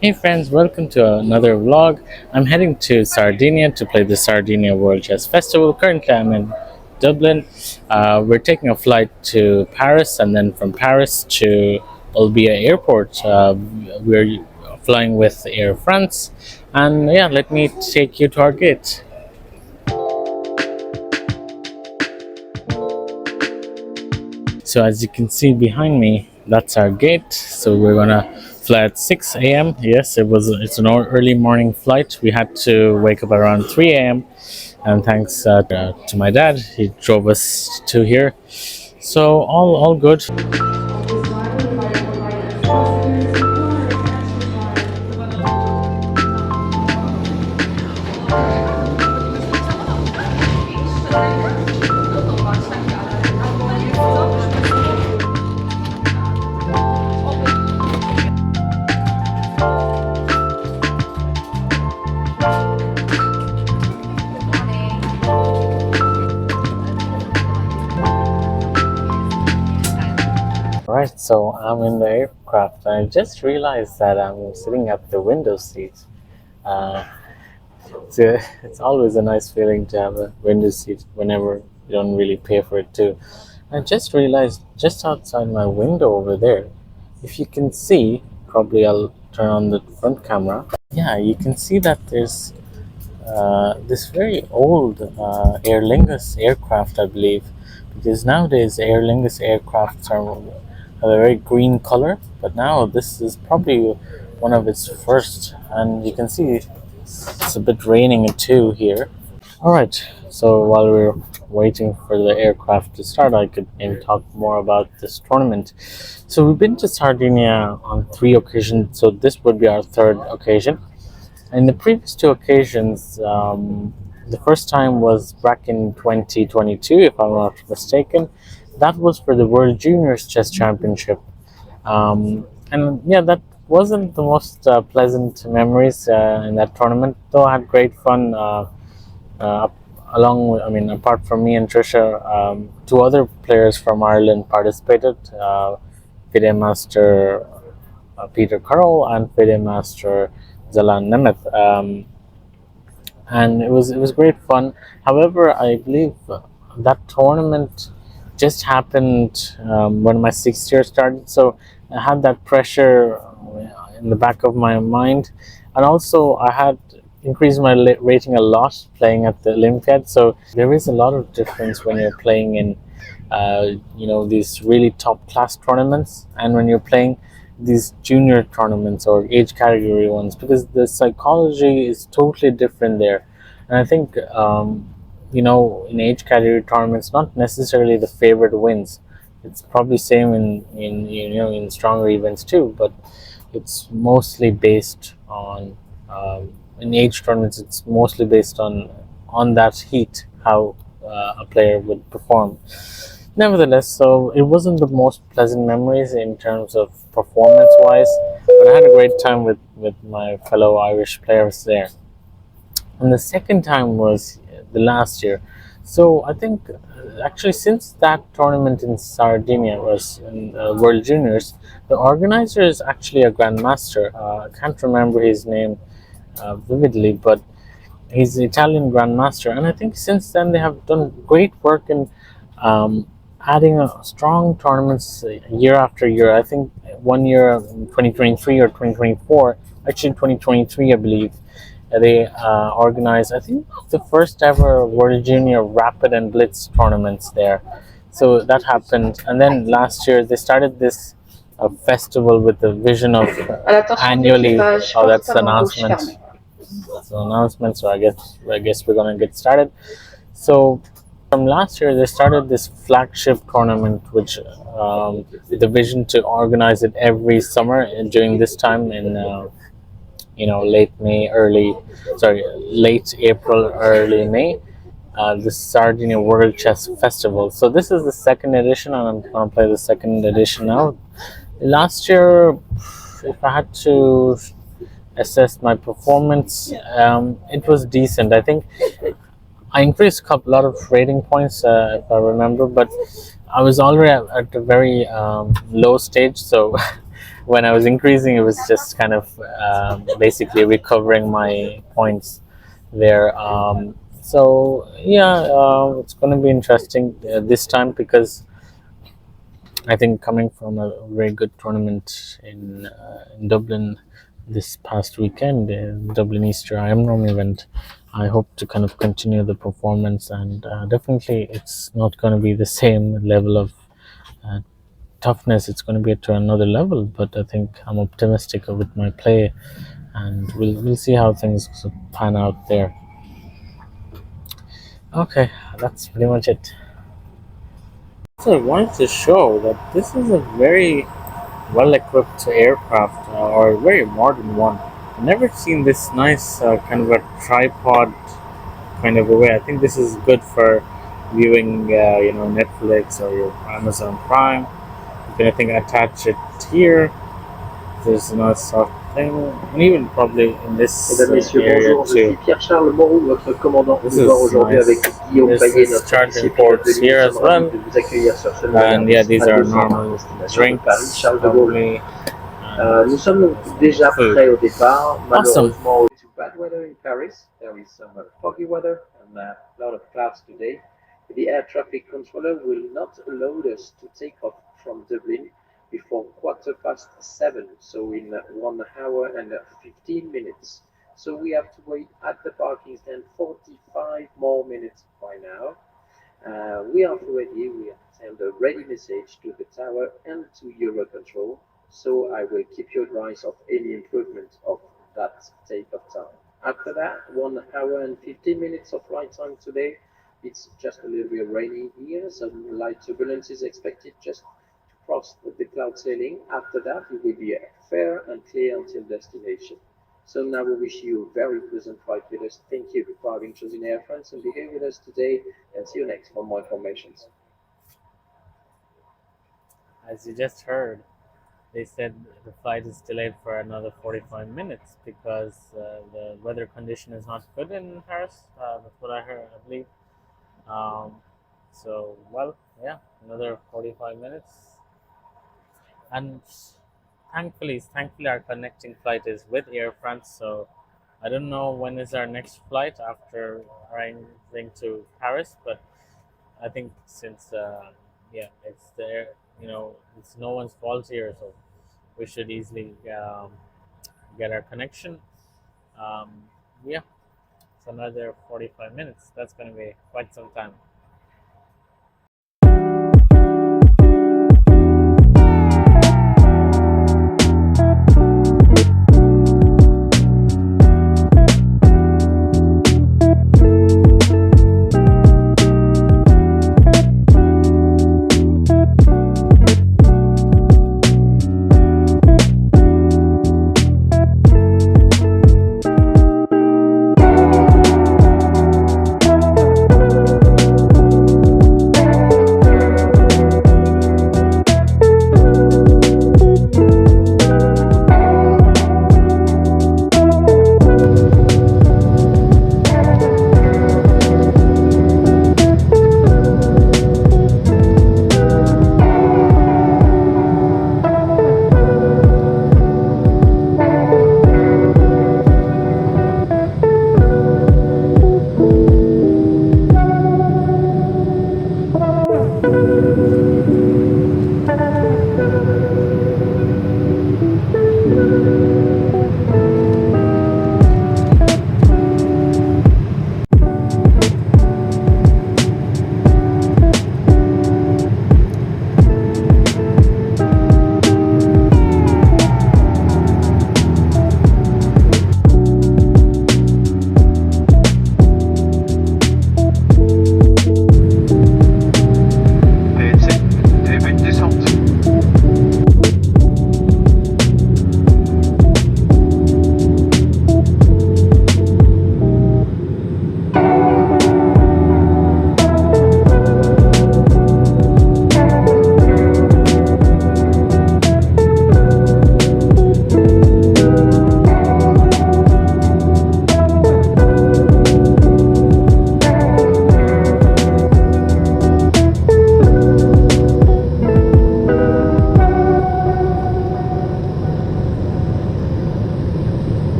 Hey friends, welcome to another vlog. I'm heading to Sardinia to play the Sardinia World Chess Festival. Currently, I'm in Dublin. We're taking a flight to Paris, and then from Paris to Olbia Airport. We're flying with Air France, and yeah, let me take you to our gate. So as you can see behind me, that's our gate. So we're gonna fly at 6 a.m. Yes, it's an early morning flight. We had to wake up around 3 a.m. and thanks to my dad, he drove us to here. So all good. Right, so I'm in the aircraft and I just realized that I'm sitting at the window seat. Uh, it's always a nice feeling to have a window seat whenever you don't really pay for it too. I just realized just outside my window over there, if you can see, probably I'll turn on the front camera. Yeah, you can see that there's this very old Aer Lingus aircraft, I believe, because nowadays Aer Lingus aircrafts have a very green color, but now this is probably one of its first, and you can see it's a bit raining too here. All right, so while we're waiting for the aircraft to start, I could maybe talk more about this tournament. So we've been to Sardinia on 3 occasions, so this would be our third occasion. In the previous two occasions, the first time was back in 2022, if I'm not mistaken. That was for the World Juniors Chess Championship. And yeah, that wasn't the most pleasant memories in that tournament, though I had great fun. Uh, Along with, I mean, apart from me and Trisha, two other players from Ireland participated. FIDE Master Peter Curl and FIDE Master Zalan Nemeth. And it was great fun. However, I believe that tournament just happened when my sixth year started, so I had that pressure in the back of my mind, and also I had increased my rating a lot playing at the Olympiad. So there is a lot of difference when you're playing in these really top class tournaments and when you're playing these junior tournaments or age category ones, because the psychology is totally different there. And I think in age category tournaments, not necessarily the favorite wins. It's probably same in stronger events too, but it's mostly based on in age tournaments. It's mostly based on that heat, how a player would perform. Nevertheless, so it wasn't the most pleasant memories in terms of performance wise, but I had a great time with my fellow Irish players there. And the second time was the last year. So I think actually since that tournament in Sardinia was in World Juniors, the organizer is actually a grandmaster. I can't remember his name vividly, but he's the Italian grandmaster, and I think since then they have done great work in adding strong tournaments year after year. I think one year in 2023 or 2024, actually 2023 I believe, they organized, I think, the first ever World Junior Rapid and Blitz tournaments there. So that happened, and then last year they started this festival with the vision of annually. Oh, that's the announcement. That's the announcement. So I guess we're gonna get started. So from last year they started this flagship tournament, which the vision to organize it every summer during this time in late April, early May, the Sardinia World Chess Festival. So this is the second edition, and I'm going to play the second edition now. Last year, if I had to assess my performance, it was decent. I think I increased a lot of rating points, if I remember, but I was already at a very low stage, so when I was increasing, it was just kind of basically recovering my points there. So yeah, it's going to be interesting this time because I think coming from a very good tournament in Dublin this past weekend, Dublin Easter Ironman event, I hope to kind of continue the performance, and definitely it's not going to be the same level of uh, toughness. It's going to be to another level, but I think I'm optimistic with my play, and we'll see how things pan out there. Okay, that's pretty much it. So I wanted to show that this is a very well-equipped aircraft, or a very modern one. I've never seen this nice kind of a tripod kind of a way. I think this is good for viewing, Netflix or your Amazon Prime. You can, I think, attach it here. There's a nice soft thing, and even probably in this Mesdames, Messieurs, area bonjour, je too. suis Pierre-Charles Moreau, votre commandant. This Nous is voir aujourd'hui nice. avec Guillaume This Payet, is notre charging officier pilote ports de here ligne. as Nous sommes ravis well. de vous accueillir sur ce And yeah, these are destination normal de Paris, drinks, Charles de Gaulle. probably. Nous sommes donc déjà prêts au départ. Awesome. Malheureusement, due to bad weather in Paris, there is some foggy weather and a lot of clouds today. The air traffic controller will not allow us to take off from Dublin before 7:15, so in 1 hour and 15 minutes. So we have to wait at the parking stand 45 more minutes by now. We are ready. We have sent a ready message to the tower and to Eurocontrol. So I will keep you advised of any improvement of that takeoff time. After that, 1 hour and 15 minutes of flight time today. It's just a little bit rainy here. Some light turbulence is expected just to cross the cloud ceiling. After that, it will be fair and clear until destination. So now we wish you a very pleasant flight with us. Thank you for having chosen Air France and be here with us today. And see you next for more informations. As you just heard, they said the flight is delayed for another 45 minutes because the weather condition is not good in Paris. That's what I heard, I believe. So, well, yeah, another 45 minutes. And thankfully, our connecting flight is with Air France. So, I don't know when is our next flight after arriving to Paris, but I think since it's there, it's no one's fault here, so we should easily get our connection. Yeah, it's another 45 minutes. That's going to be quite some time.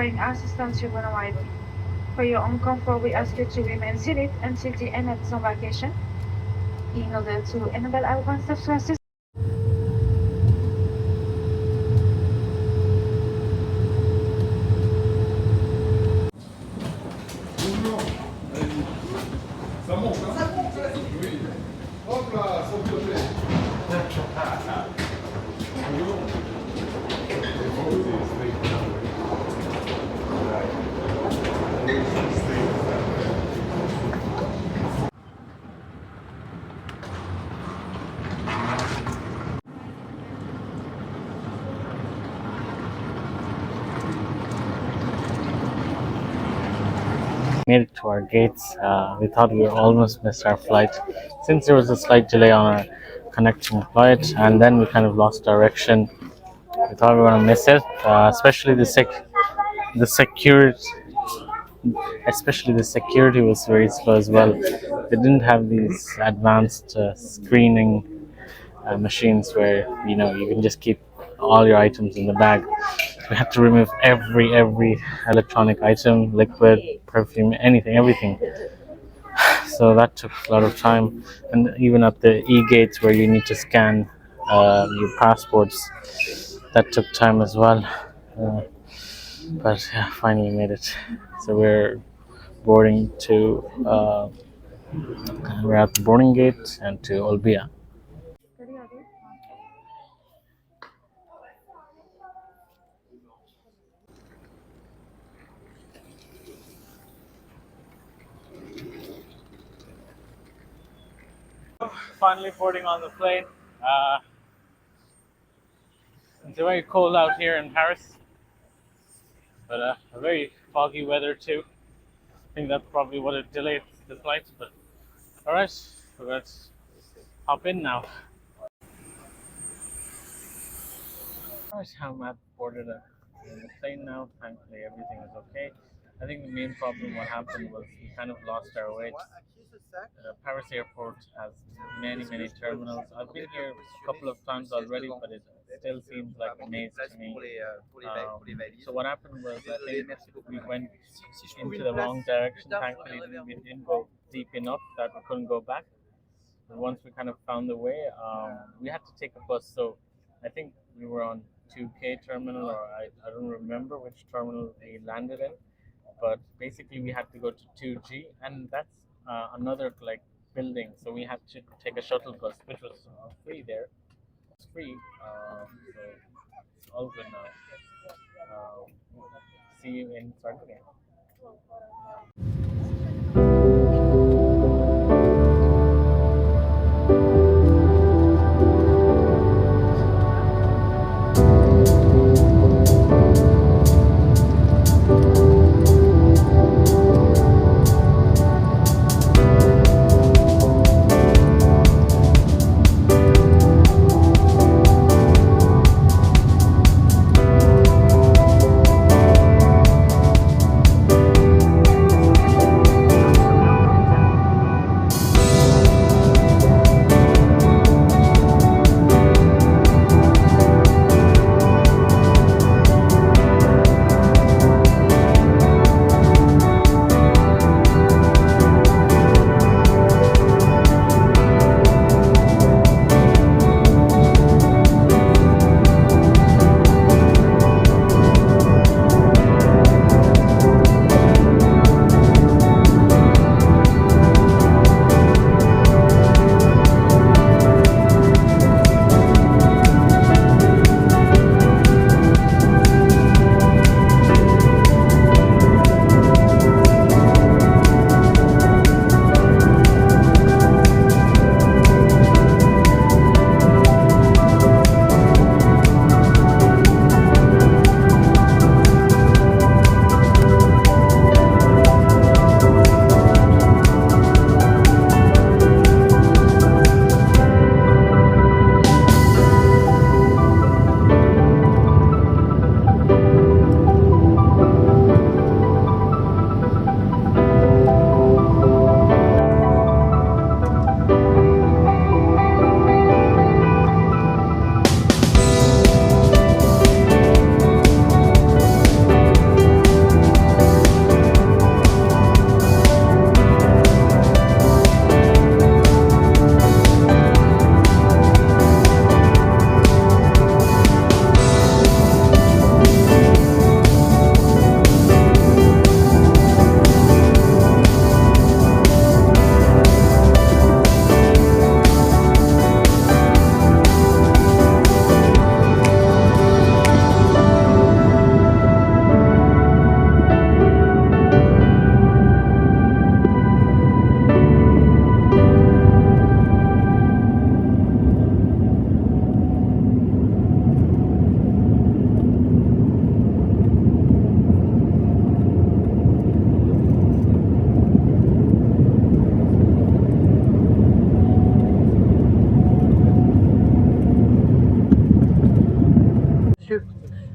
requiring assistance, you're gonna write. For your own comfort, we ask you to remain seated until the end of the vacation in order to enable our staff to assist. Made it to our gates. We thought we almost missed our flight since there was a slight delay on our connecting flight, and then we kind of lost direction. We thought we were gonna miss it, especially the security. Especially the security was very slow as well. They didn't have these advanced screening machines where you can just keep all your items in the bag. We had to remove every electronic item, liquid, perfume, anything, everything. So that took a lot of time, and even at the e-gates where you need to scan your passports, that took time as well. But yeah, finally made it. So boarding to we're at the boarding gate and to Olbia. Finally boarding on the plane. It's very cold out here in Paris, but a very foggy weather too. I think that's probably what it delayed the flight. But all right, so let's hop in now. Alright, I'm at boarded the plane now. Thankfully, everything is okay. I think the main problem what happened was we kind of lost our way. Paris airport has many terminals. I've been here a couple of times already, but it still seems like a maze to me. So what happened was I think we went into the wrong direction. Thankfully, we didn't go deep enough that we couldn't go back. But once we kind of found the way, we had to take a bus. So I think we were on 2K terminal, or I don't remember which terminal we landed in. But basically, we had to go to 2G, and that's another like building. So we had to take a shuttle bus, which was free there. It's free, so it's all good now. See you in Sardinia.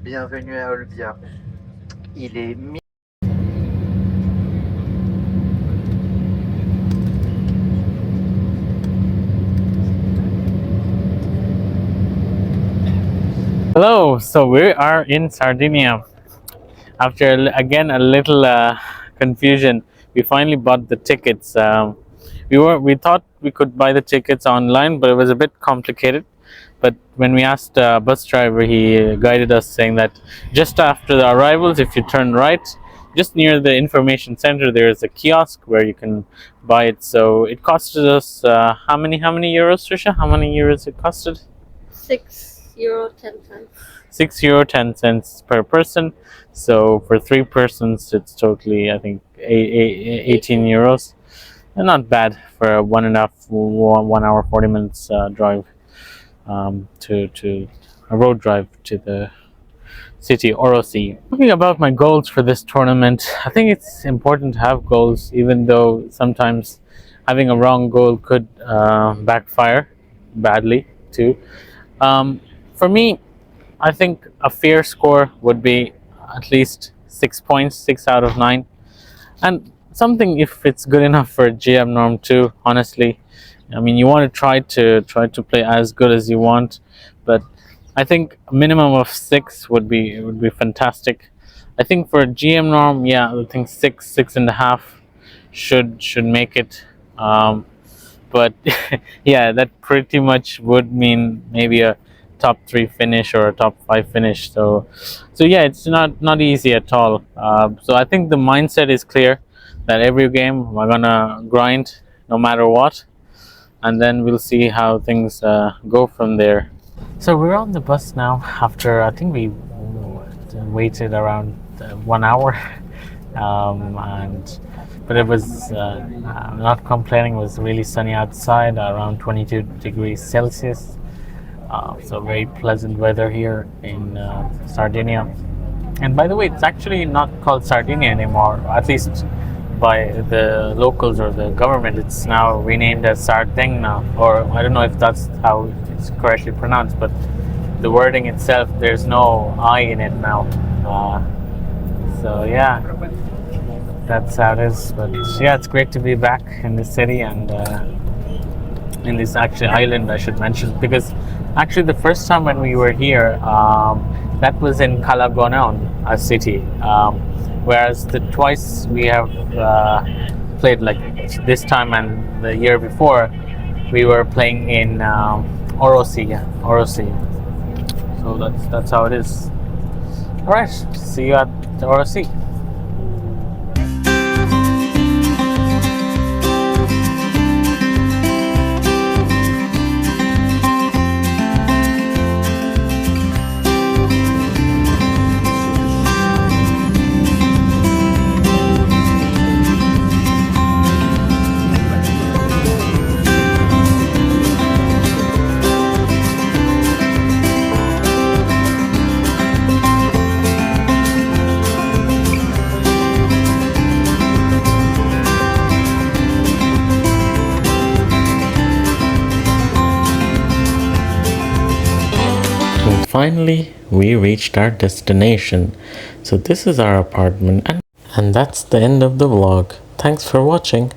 Bienvenue à Olbia. Il est Hello, so we are in Sardinia. After again a little confusion, we finally bought the tickets. We thought we could buy the tickets online, but it was a bit complicated. But when we asked a bus driver, he guided us, saying that just after the arrivals, if you turn right, just near the information center, there is a kiosk where you can buy it. So it costed us how many euros, Trisha? How many euros it costed? €6.10. €6.10 per person. So for 3 persons, it's totally, I think, 18 euros. And not bad for a 1 hour 40 minutes drive to a road drive to the city Orosi. Talking about my goals for this tournament, I think it's important to have goals, even though sometimes having a wrong goal could backfire badly too. For me, I think a fair score would be at least 6 points, 6 out of 9, and something if it's good enough for GM norm 2. Honestly, I mean, you want to try to play as good as you want, but I think a minimum of 6 would be fantastic. I think for GM norm, yeah, I think 6.5 should make it. But yeah, that pretty much would mean maybe a top 3 finish or a top 5 finish. So yeah, it's not easy at all. So I think the mindset is clear that every game we're gonna grind no matter what, and then we'll see how things go from there. So we're on the bus now after I think we waited around 1 hour, but it was I'm not complaining. It was really sunny outside, around 22 degrees Celsius. So very pleasant weather here in Sardinia. And by the way, it's actually not called Sardinia anymore, at least by the locals or the government. It's now renamed as Sardinia, or I don't know if that's how it's correctly pronounced, but the wording itself, there's no I in it now. So yeah, that's how it is. But yeah, it's great to be back in the city and in this actually island, I should mention, because actually the first time when we were here, that was in Calagonon, a city, whereas the twice we have played, like this time and the year before, we were playing in Orosi. So that's how it is. All right, see you at Orosi. Finally, we reached our destination. So this is our apartment, and that's the end of the vlog. Thanks for watching.